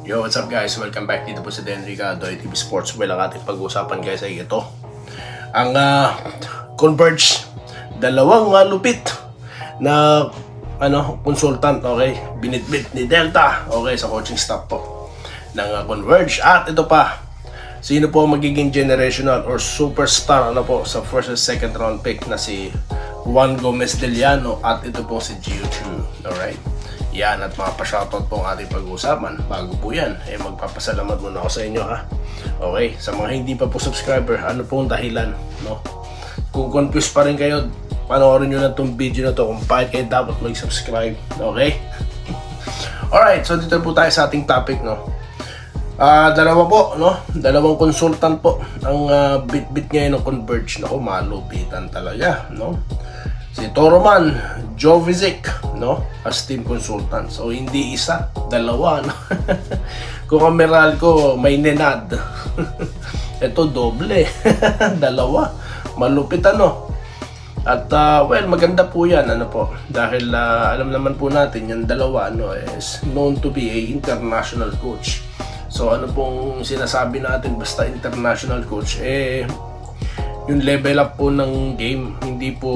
Yo, what's up guys? Welcome back dito po sa Den Ricardo TV Sports. Well, ang ating pag-uusapan guys ay ito. Ang Converge, dalawang lupit na consultant, okay? Binitbit ni Delta, okay, sa coaching staff po ng Converge. At ito pa, sino po magiging generational or superstar po sa first and second round pick na si Juan Gomez Deliano at ito po si Gio Chu. Alright? Yan, at mga pa-shoutout po ang ating pag-uusapan. Bago po yan, magpapasalamat muna ako sa inyo ha. Okay, sa mga hindi pa po subscriber, ano pong dahilan, no? Kung confused pa rin kayo, panoorin nyo na itong video na to kung bakit kayo dapat mag-subscribe. Okay? Alright, so dito po tayo sa ating topic, no? Dalawa po, no? Dalawang consultant po ang bit-bit ngayon ng Converge. Naku, malupitan talaga, no? Si Toroman Jovic, no, as team consultant. So hindi isa, dalawa, no? Kung ang Meralco may nenad, ito doble. Dalawa, malupit ano. At well, maganda po yan, ano po, dahil alam naman po natin yung dalawa, no, is known to be a international coach. So ano pong sinasabi natin basta international coach, yung level up po ng game, hindi po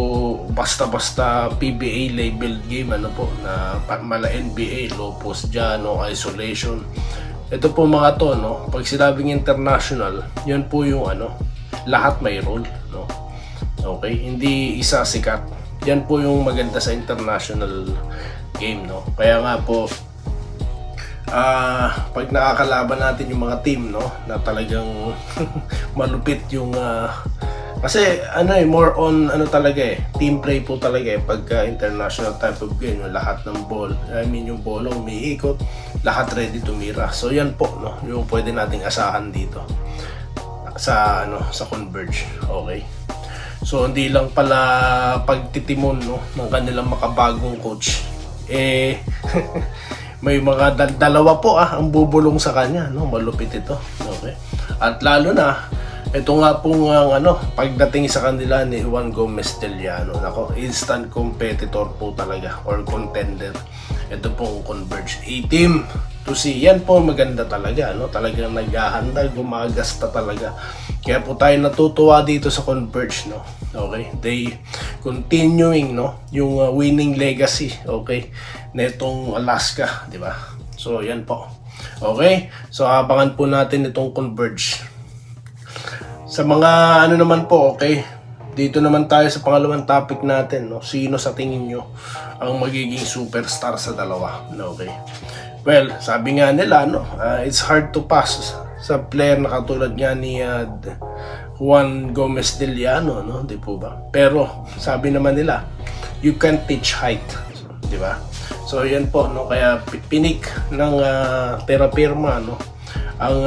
basta-basta PBA labeled game, ano po, na mala NBA, low post dyan, no, isolation. Ito po mga to, no, pag sinabing international, yun po yung lahat may role, no. Okay, hindi isa sikat. Yan po yung maganda sa international game, no. Kaya nga po, pag nakakalaban natin yung mga team, no, na talagang malupit yung kasi more on talaga team play po talaga pagka international type of game, yung lahat ng ball, yung bola umiikot, lahat ready tumira. So yan po, no, yung pwede nating asahan dito sa sa Converge. Okay, so hindi lang pala pagtitimon, no, ng kanilang makabagong coach, may mga dalawa po ang bubulong sa kanya, no, malupit ito. Okay, at lalo na ito nga pong pagdating sa kanila ni Juan Gomez Deliano, nako, instant competitor po talaga or contender. Ito pong Converge A-team to see. Yan po maganda talaga, no? Talagang naghahanda, gumagasta talaga. Kaya po tayo natutuwa dito sa Converge, no? Okay? They continuing, no, yung winning legacy, okay, netong Alaska, di ba? So yan po. Okay? So abangan po natin itong Converge. Sa mga naman po, okay, dito naman tayo sa pangalawang topic natin, no? Sino sa tingin nyo ang magiging superstar sa dalawa? Okay. Well, sabi nga nila, no, it's hard to pass sa player na katulad nga ni Juan Gomez Deliano, no? Di po ba? Pero sabi naman nila, you can teach height, di ba? So yan po, no, kaya pinik ng Terrapirma, no, ang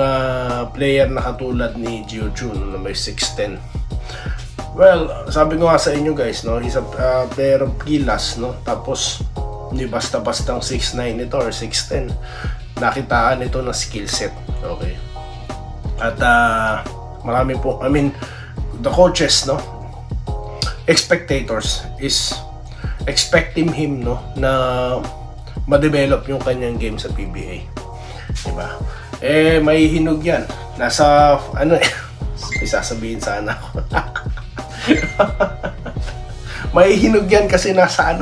player na katulad ni Gio Chu, na may 6'10". Well, sabi ko nga sa inyo guys, no, he's a player of Gilas, no, tapos hindi basta-bastang 6'9" ito or 6'10". Nakitaan ito na skill set, okay. At marami po, the coaches, no, spectators is expecting him, no, na ma-develop yung kanyang game sa PBA, diba? May hinog yan. Nasa, may sasabihin sana ako. May hinog yan kasi nasa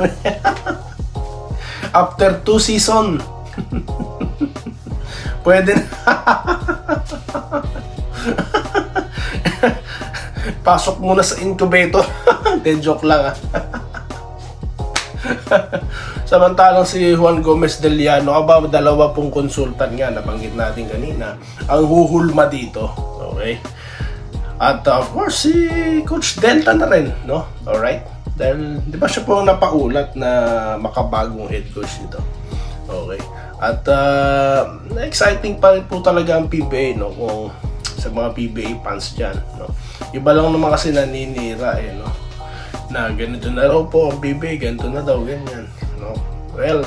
after 2 season. Pwede na. Pasok muna sa incubator. De joke lang Samantalang si Juan Gomez Deliano, dalawa pong consultant nga, nabanggit natin kanina, ang huhulma dito. Okay? At of course, si Coach Delta na rin, no? Alright? Dahil, di ba siya po ang napaulat na makabagong head coach dito? Okay? At exciting pa rin po talaga ang PBA, no? Kung sa mga PBA fans dyan, no? Iba lang naman kasi naninira, no? Na ganito na raw po ang PBA, ganito na daw, ganyan, no? Well,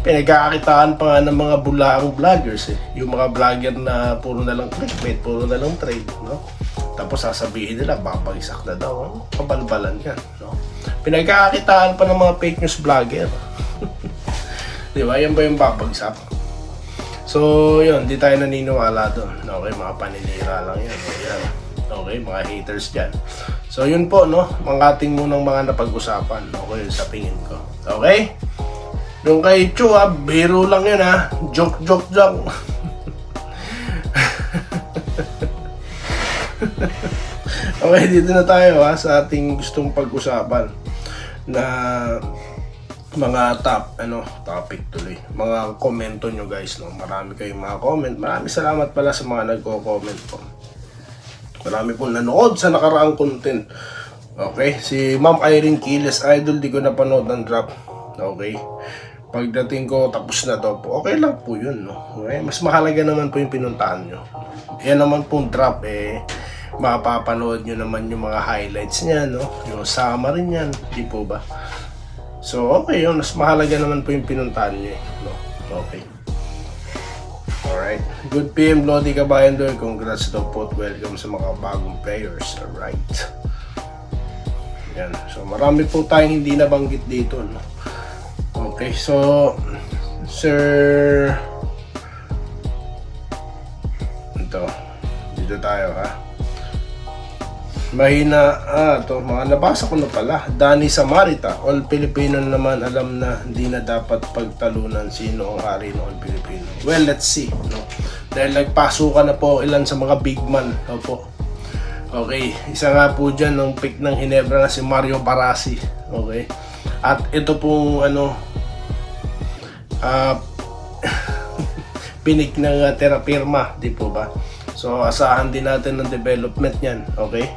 pinagkakakitaan pa nga ng mga bulaang vloggers, yung mga vlogger na puro na lang clickbait, puro na lang trade, no? Tapos sasabihin nila babagsak na daw, kabalbalan yan, no? Pinagkakakitaan pa ng mga fake news vlogger. Di ba? Yan ba yung babagsak? So, yun, di tayo naniniwala doon. Okay, mga paninira lang yan. Yan. Okay, mga haters dyan. So, yun po, no? Mangating munang mga napag-usapan. Okay, sa tingin ko. Okay? Yung kay Chu, biro lang yun, ha? Joke. Okay, dito na tayo, ha? Sa ating gustong pag-usapan na mga topic tuloy. Mga komento nyo, guys, no? Marami kayong mga comment. Maraming salamat pala sa mga nagko-comment po. Marami pong nanood sa nakaraang content. Okay, si Ma'am Irene Quiles, idol, di ko napanood ng drop. Okay, pagdating ko tapos na to po, okay lang po yun, no? Okay? Mas mahalaga naman po yung pinuntahan nyo. Yan naman pong drop, mapapanood nyo naman yung mga highlights niya, no? Yung summary niyan, di po ba? So, okay yun. Mas mahalaga naman po yung pinuntahan nyo, no? Okay. Alright. Good PM, Lodi Kabayan doon. Congrats daw po. Welcome sa mga bagong players. Alright. Yan. So, marami po tayong hindi nabanggit dito, no? Okay. So, Sir... Ito. Dito tayo, ha? Mahina, ito, mga nabasa ko na pala. Danny Samarita, all Filipino naman alam na hindi na dapat pagtalunan sino ang hari ng all Filipino. Well, let's see, no? Dahil nagpasukan na po ilan sa mga big man, opo. Okay, isa nga po dyan ng pick ng Hinebra na si Mario Barasi. Okay, at ito pong pinik ng Terrapirma, di po ba? So, asahan din natin ng development niyan, okay?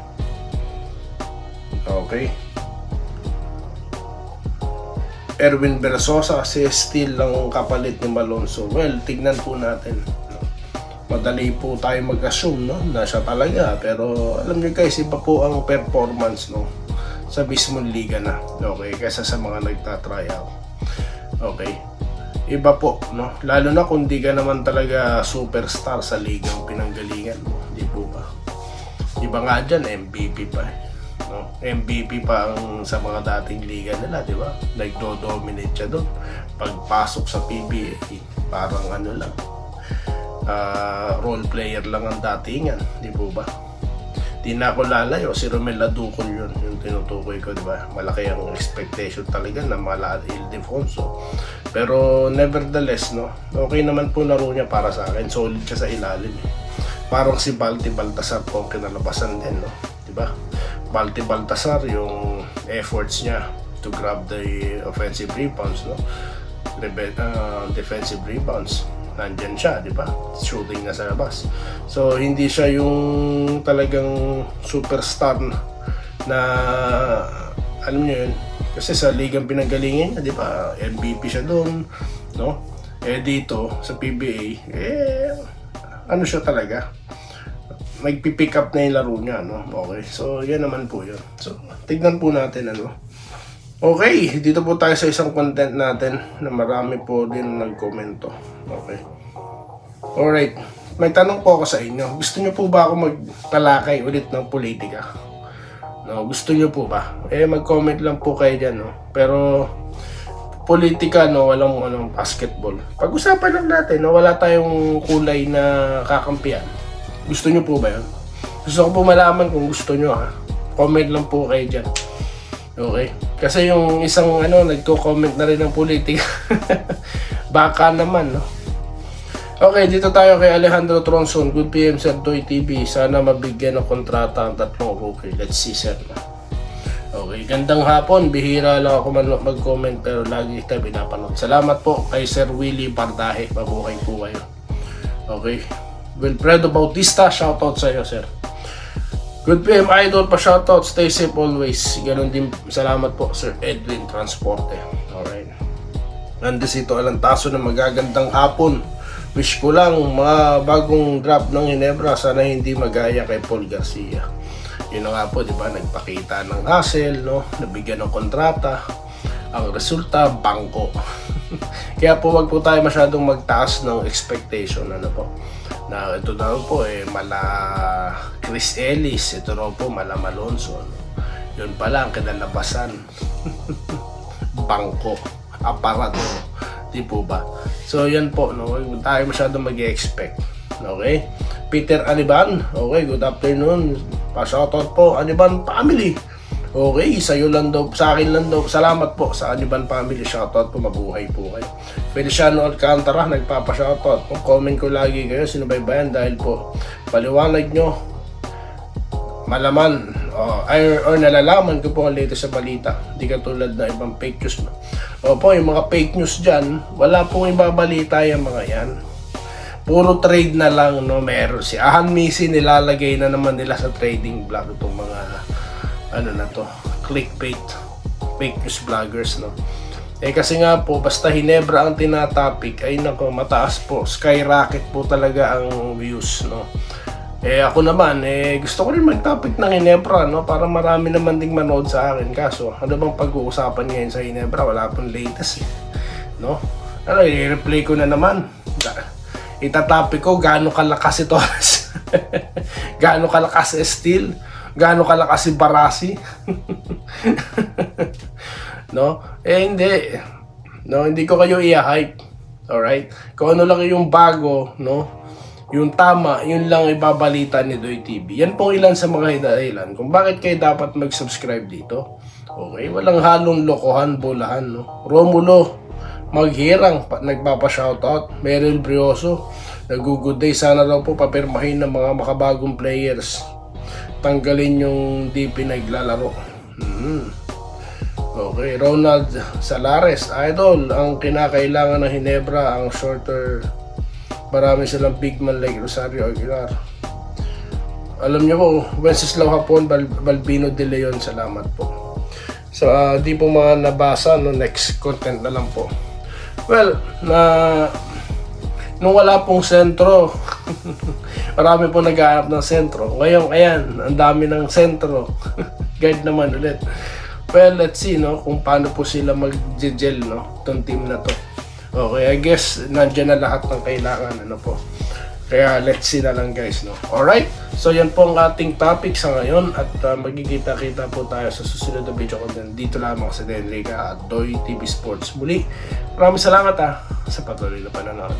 Okay. Erwin Bersosa, si Steel lang kapalit ni Malonzo. Well, tignan po natin. Madali po tayo mag-assume, no, na siya talaga. Pero alam niyo guys, iba po ang performance, no, sa mismong liga na. Okay, kaysa sa mga nagta-try out. Okay. Iba po, no? Lalo na kung di ka naman talaga superstar sa ligang pinanggalingan mo. Di po ba? Iba nga dyan, MVP pa. No? MVP pa ang sa mga dating liga nila, di ba? Nagdo-dominate siya doon. Pagpasok sa PBA, parang lang, role player lang ang datingan, di po ba? Di na ako lalayo, si Romel Laducol yun, yung tinutukoy ko, di ba? Malaki ang expectation talaga na mala Ildefonso. Pero nevertheless, no, okay naman po laro niya para sa akin. Solid siya sa ilalim. Parang si Balti Baltasar po kinalabasan din, no? Di ba? Balti Baltasar, yung efforts niya to grab the offensive rebounds, no? Defensive rebounds, nandyan siya, di ba? Shooting na sa labas. So, hindi siya yung talagang superstar na alam niyo yun. Kasi sa ligang pinanggalingan niya, di ba? MVP siya doon, no? Dito, sa PBA, ano siya talaga? Nagpipick up na yung laro niya, no? Okay, so yan naman po yun. So, tignan po natin, Okay, dito po tayo sa isang content natin na marami po din nagkomento. Okay. Alright, may tanong po ako sa inyo. Gusto niyo po ba ako magtalakay ulit ng politika? No, gusto niyo po ba? Mag-comment lang po kayo dyan, no? Pero, politika, no? Walang basketball. Pag-usapan lang natin, no? Wala tayong kulay na kakampiyan. Gusto nyo po ba yun? Gusto ko po malaman kung gusto nyo, ha? Comment lang po kayo dyan. Okay? Kasi yung isang nagko-comment na rin ng politika. Baka naman, no? Okay, dito tayo kay Alejandro Tronson. Good PM, Sir Toy TV. Sana mabigyan ng kontrata ang tatlong rookie. Let's see, sir. Okay, gandang hapon. Bihira lang ako mag-comment pero lagi kita pinapanood. Salamat po kay Sir Willie Bardahe. Mabuhay po kayo. Okay. Wilfredo Bautista, shoutout sa iyo, sir. Good PM, idol, pa shoutout. Stay safe always. Ganon din, salamat po, Sir Edwin Transporte. Alright. Andesito Alantaso na magagandang hapon. Wish ko lang mga bagong drop ng Hinebra, sana hindi magaya kay Paul Garcia. Yun na nga po, di ba? Nagpakita ng hustle, no? Nabigyan ng kontrata. Ang resulta, bangko. Kaya po wag po tayo masyadong magtaas ng expectation, po. Na ito daw po mala Chris Ellis, ito daw po mala Malonzo, no? Yun pala ang kinalabasan. Bangko, aparador. Di po ba? So yan po, no? Huwag tayo masyadong mag-expect. Okay? Peter Aniban, okay, good afternoon. Pa-shoutout po, Aniban family. Okay, sa'yo lang daw, sa akin lang daw. Salamat po sa Aniban family. Shoutout po, mabuhay po kayo. Feliciano Alcantara, nagpapa-shoutout. Kung comment ko lagi kayo, sinubaybayan dahil po paliwanag nyo, malaman, or nalalaman ko po ang latest sa balita. Hindi katulad na ibang fake news. Opo, yung mga fake news dyan, wala pong ibabalita yung mga yan. Puro trade na lang, no? Meron si Ahan Misi, nilalagay na naman nila sa trading blog itong mga ano na to, clickbait fake news vloggers, no? Kasi nga po, basta Hinebra ang tinatopic, ay nako, mataas po, skyrocket po talaga ang views, no? Ako naman, gusto ko rin mag-topic ng Hinebra, no? Para marami naman ding manood sa akin. Kaso, ano bang pag-uusapan ngayon sa Hinebra? Wala pong latest, no? Ano, i-replay ko na naman. Itatopic ko, gaano kalakas si Torres. Gaano kalakas si Steel. Gaano kalakas si Barasi. No? Hindi. No, hindi ko kayo i-hype. Alright? Kung ano lang yung bago, no? Yung tama, yun lang ibabalita ni Doy TV. Yan pong ilan sa mga dahilan kung bakit kayo dapat mag-subscribe dito. Okay? Walang halong lokohan, bulahan, no? Romulo Maghirang, nagpapa-shoutout. Meryl Brioso, nag-good day. Sana daw po papirmahin ng mga makabagong players. Tanggalin yung di pinaglalaro. Okay, Ronald Salares, idol, ang kinakailangan ng Hinebra, ang shorter. Marami silang big man like Rosario Aguilar. Alam niyo po, Wenceslao Hapon, Balbino de Leon, salamat po. So, di po mga nabasa, no, next content na lang po. Well, nung wala pong sentro, marami po naghahanap ng sentro. Ngayon, ayan, ang dami ng sentro. Guard naman ulit. Well, let's see, no, kung paano po sila mag-gel, no, itong team na to. Okay, I guess, nandiyan na lahat ng kailangan, ano po. Kaya, let's see na lang, guys, no. Alright, so yan po ang ating topic sa ngayon at magkikita-kita po tayo sa susunod na video content dito lamang sa Denrica at Doy TV Sports. Muli, maraming salamat sa patuloy na panonood.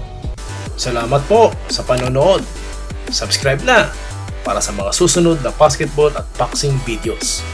Salamat po sa panonood. Subscribe na para sa mga susunod na basketball at boxing videos.